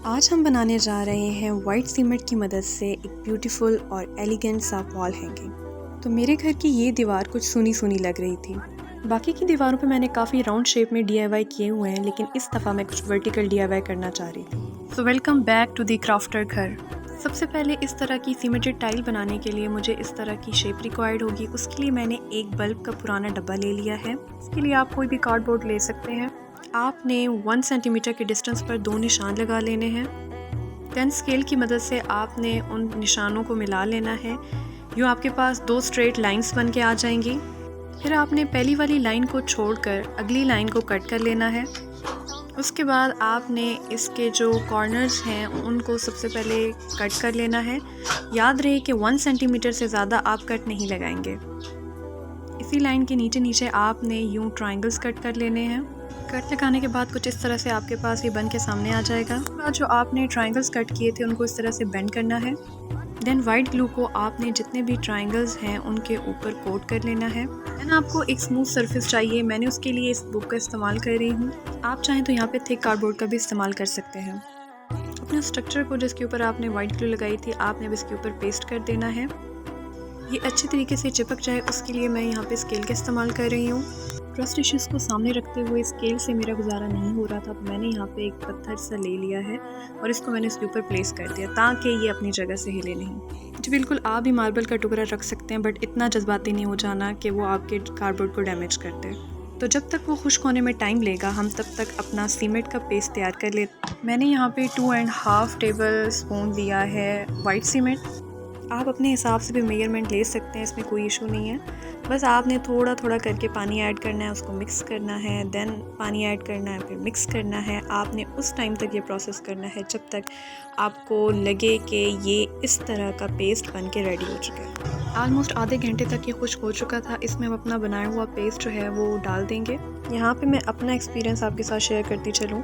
आज हम बनाने जा रहे हैं वाइट सीमेंट की मदद से एक ब्यूटीफुल और एलिगेंट सा वॉल हैंगिंग। तो मेरे घर की ये दीवार कुछ सूनी सूनी लग रही थी। बाकी की दीवारों पे मैंने काफ़ी राउंड शेप में DIY किए हुए हैं, लेकिन इस दफ़ा मैं कुछ वर्टिकल DIY करना चाह रही थी। So welcome back to the crafter घर। सबसे पहले इस तरह की सीमेंटेड टाइल बनाने के लिए मुझे इस तरह की शेप रिक्वायर्ड होगी। उसके लिए मैंने एक बल्ब का पुराना डब्बा ले लिया है। इसके लिए आप कोई भी कार्डबोर्ड ले सकते हैं। आपने 1 सेंटीमीटर के डिस्टेंस पर 2 निशान लगा लेने हैं। देन स्केल की मदद से आपने उन निशानों को मिला लेना है। यूँ आपके पास 2 स्ट्रेट लाइंस बन के आ जाएंगी। फिर आपने पहली वाली लाइन को छोड़कर अगली लाइन को कट कर लेना है। उसके बाद आपने इसके जो कॉर्नर्स हैं उनको सबसे पहले कट कर लेना है। याद रहे कि 1 सेंटीमीटर से ज़्यादा आप कट नहीं लगाएंगे। इसी लाइन के नीचे नीचे आपने यूँ ट्रायंगल्स कट कर लेने हैं। कट लगाने के बाद कुछ इस तरह से आपके पास ये बन के सामने आ जाएगा। उसके बाद जो आपने ट्रायंगल्स कट किए थे उनको इस तरह से बेंड करना है। देन वाइट ग्लू को आपने जितने भी ट्रायंगल्स हैं उनके ऊपर कोट कर लेना है। देन आपको एक स्मूथ सरफेस चाहिए। मैंने उसके लिए इस बुक का इस्तेमाल कर रही हूँ। आप चाहें तो यहाँ पे थिक कार्डबोर्ड का भी इस्तेमाल कर सकते हैं। अपने स्ट्रक्चर को जिसके ऊपर आपने वाइट ग्लू लगाई थी आपने इसके ऊपर पेस्ट कर देना है। ये अच्छी तरीके से चिपक जाए उसके लिए मैं यहाँ पे स्केल का इस्तेमाल कर रही हूँ। ट्रस्ट इश्यूज़ को सामने रखते हुए स्केल से मेरा गुजारा नहीं हो रहा था, तो मैंने यहाँ पे एक पत्थर सा ले लिया है और इसको मैंने इसके ऊपर प्लेस कर दिया ताकि ये अपनी जगह से हिले नहीं। जी बिल्कुल, आप भी मार्बल का टुकड़ा रख सकते हैं, बट इतना जज्बाती नहीं हो जाना कि वो आपके कार्डबोर्ड को डैमेज कर दे। तो जब तक वो खुश्क होने में टाइम लेगा हम तब तक अपना सीमेंट का पेस्ट तैयार कर ले। मैंने यहाँ पे 2.5 टेबल स्पून लिया है वाइट सीमेंट। आप अपने हिसाब से भी मेजरमेंट ले सकते हैं, इसमें कोई इशू नहीं है। बस आपने थोड़ा थोड़ा करके पानी ऐड करना है, उसको मिक्स करना है। देन पानी ऐड करना है, फिर मिक्स करना है। आपने उस टाइम तक ये प्रोसेस करना है जब तक आपको लगे कि ये इस तरह का पेस्ट बन के रेडी हो चुका है। ऑलमोस्ट आधे घंटे तक ये खुश्क हो चुका था। इसमें हम अपना बनाया हुआ पेस्ट जो है वो डाल देंगे। यहाँ पे मैं अपना एक्सपीरियंस आपके साथ शेयर करती चलूँ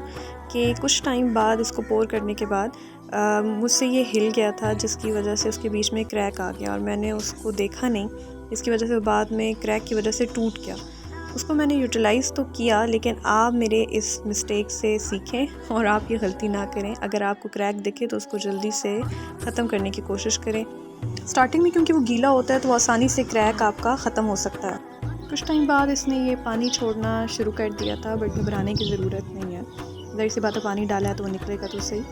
कि कुछ टाइम बाद इसको पोर करने के बाद मुझसे ये हिल गया था, जिसकी वजह से उसके बीच में क्रैक आ गया और मैंने उसको देखा नहीं। इसकी वजह से बाद में क्रैक की वजह से टूट गया। उसको मैंने यूटिलाइज़ तो किया, लेकिन आप मेरे इस मिस्टेक से सीखें और आप ये गलती ना करें। अगर आपको क्रैक दिखे तो उसको जल्दी से ख़त्म करने की कोशिश करें। स्टार्टिंग में क्योंकि वो गीला होता है तो आसानी से क्रैक आपका ख़त्म हो सकता है। कुछ टाइम बाद इसने ये पानी छोड़ना शुरू कर दिया था, बट घबराने की ज़रूरत नहीं है। ज़ाहिर सी बात है, पानी डाला है तो वो निकलेगा तो सही।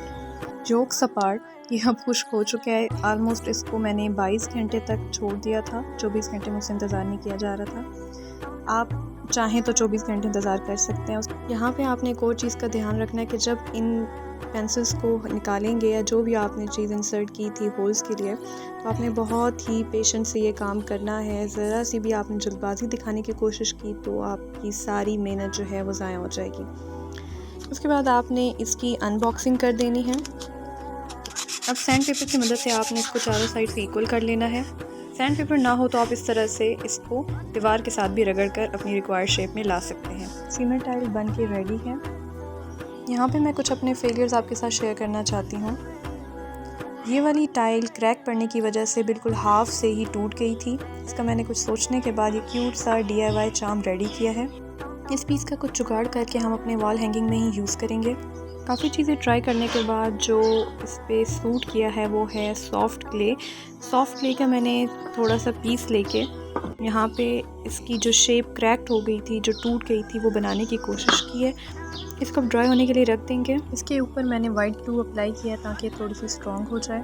जोक्स अपार्ट, ये अब खुश्क हो चुका है। ऑलमोस्ट इसको मैंने 22 घंटे तक छोड़ दिया था। 24 घंटे मुझसे इंतज़ार नहीं किया जा रहा था। आप चाहें तो 24 घंटे इंतज़ार कर सकते हैं। यहाँ पे आपने एक और चीज़ का ध्यान रखना है कि जब इन पेंसिल्स को निकालेंगे या जो भी आपने चीज़ इंसर्ट की थी होल्स के लिए, तो आपने बहुत ही पेशेंस से ये काम करना है। ज़रा सी भी आपने जल्दबाजी दिखाने की कोशिश की तो आपकी सारी मेहनत जो है वो ज़ाया हो जाएगी। उसके बाद आपने इसकी अनबॉक्सिंग कर देनी है। अब सैंड पेपर की मदद से आपने इसको चारों साइड से इक्वल कर लेना है। सैंड पेपर ना हो तो आप इस तरह से इसको दीवार के साथ भी रगड़ कर अपनी रिक्वायर्ड शेप में ला सकते हैं। सीमेंट टाइल बन के रेडी है। यहाँ पे मैं कुछ अपने फेलियर्स आपके साथ शेयर करना चाहती हूँ। ये वाली टाइल क्रैक पड़ने की वजह से बिल्कुल हाफ से ही टूट गई थी। इसका मैंने कुछ सोचने के बाद ये क्यूट सा DIY चार्म रेडी किया है। इस पीस का कुछ जुगाड़ करके हम अपने वॉल हैंगिंग में ही यूज़ करेंगे। काफ़ी चीज़ें ट्राई करने के बाद जो इस पे सूट किया है वो है सॉफ्ट क्ले। सॉफ्ट क्ले का मैंने थोड़ा सा पीस लेके यहाँ पे इसकी जो शेप क्रैक्ड हो गई थी, जो टूट गई थी, वो बनाने की कोशिश की है। इसको ड्राई होने के लिए रख देंगे। इसके ऊपर मैंने वाइट ग्लू अप्लाई किया ताकि थोड़ी सी स्ट्रॉन्ग हो जाए।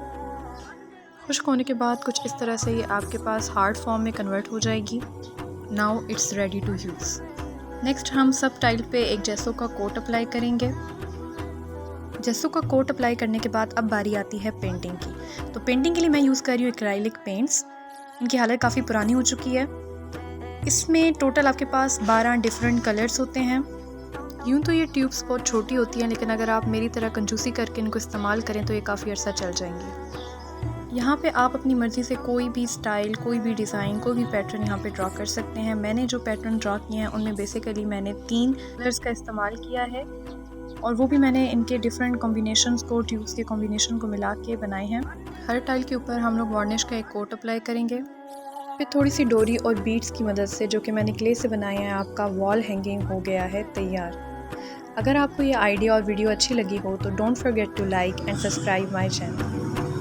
खुश्क होने के बाद कुछ इस तरह से ये आपके पास हार्ड फॉर्म में कन्वर्ट हो जाएगी। Now it's ready to use. Next हम सब टाइल पे एक जेसो का कोट अप्लाई करेंगे। जेसो का कोट अप्लाई करने के बाद अब बारी आती है पेंटिंग की। तो पेंटिंग के लिए मैं यूज़ कर रही हूँ एक्राइलिक पेंट्स। इनकी हालत काफ़ी पुरानी हो चुकी है। इसमें टोटल आपके पास 12 डिफरेंट कलर्स होते हैं। यूँ तो ये ट्यूब्स बहुत छोटी होती हैं, लेकिन अगर आप मेरी तरह कंजूसी करके इनको इस्तेमाल करें तो ये काफ़ी अर्सा चल जाएंगी। यहाँ पे आप अपनी मर्ज़ी से कोई भी स्टाइल, कोई भी डिज़ाइन, कोई भी पैटर्न यहाँ पे ड्रॉ कर सकते हैं। मैंने जो पैटर्न ड्रॉ किए हैं उनमें बेसिकली मैंने 3 कलर्स का इस्तेमाल किया है और वो भी मैंने इनके डिफरेंट कॉम्बिनेशंस को, ट्यूब्स के कॉम्बिनेशन को मिला के बनाए हैं। हर टाइल के ऊपर हम लोग वार्निश का एक कोट अप्लाई करेंगे। फिर थोड़ी सी डोरी और बीड्स की मदद से, जो कि मैंने क्ले से बनाए हैं, आपका वॉल हैंगिंग हो गया है तैयार। अगर आपको ये आइडिया और वीडियो अच्छी लगी हो तो don't forget to like and subscribe my channel.